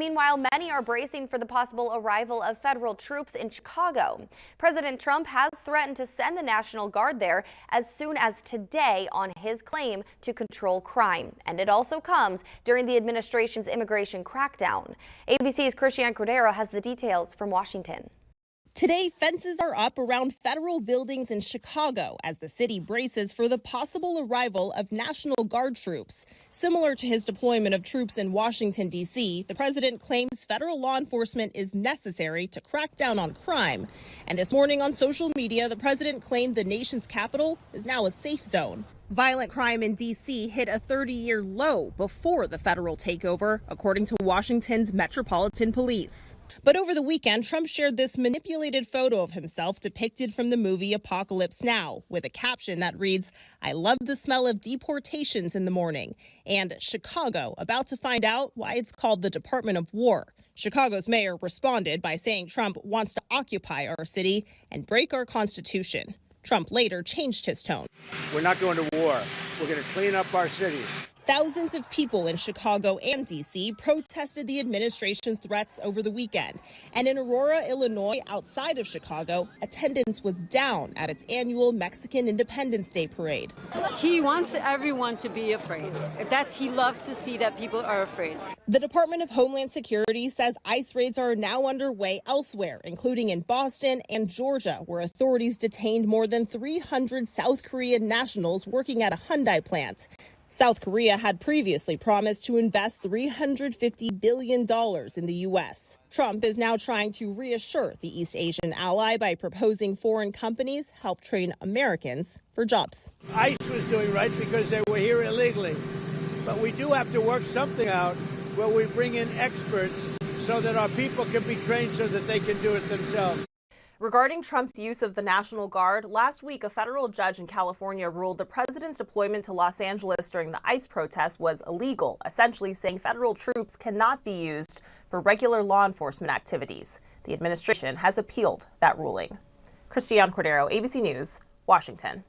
Meanwhile, many are bracing for the possible arrival of federal troops in Chicago. President Trump has threatened to send the National Guard there as soon as today on his claim to control crime. And it also comes during the administration's immigration crackdown. ABC's Christiane Cordero has the details from Washington. Today, fences are up around federal buildings in Chicago as the city braces for the possible arrival of National Guard troops. Similar to his deployment of troops in Washington, D.C., the president claims federal law enforcement is necessary to crack down on crime. And this morning on social media, the president claimed the nation's capital is now a safe zone. Violent crime in D.C. hit a 30-year low before the federal takeover, according to Washington's Metropolitan Police. But over the weekend, Trump shared this manipulated photo of himself depicted from the movie Apocalypse Now, with a caption that reads, "I love the smell of deportations in the morning," and Chicago about to find out why it's called the Department of War. Chicago's mayor responded by saying Trump wants to occupy our city and break our Constitution. Trump later changed his tone. We're not going to war. We're going to clean up our cities. Thousands of people in Chicago and D.C. protested the administration's threats over the weekend. And in Aurora, Illinois, outside of Chicago, attendance was down at its annual Mexican Independence Day parade. He wants everyone to be afraid. He loves to see that people are afraid. The Department of Homeland Security says ICE raids are now underway elsewhere, including in Boston and Georgia, where authorities detained more than 300 South Korean nationals working at a Hyundai plant. South Korea had previously promised to invest $350 billion in the U.S. Trump is now trying to reassure the East Asian ally by proposing foreign companies help train Americans for jobs. ICE was doing right because they were here illegally. But we do have to work something out where we bring in experts so that our people can be trained so that they can do it themselves. Regarding Trump's use of the National Guard, last week a federal judge in California ruled the president's deployment to Los Angeles during the ICE protests was illegal, essentially saying federal troops cannot be used for regular law enforcement activities. The administration has appealed that ruling. Christiane Cordero, ABC News, Washington.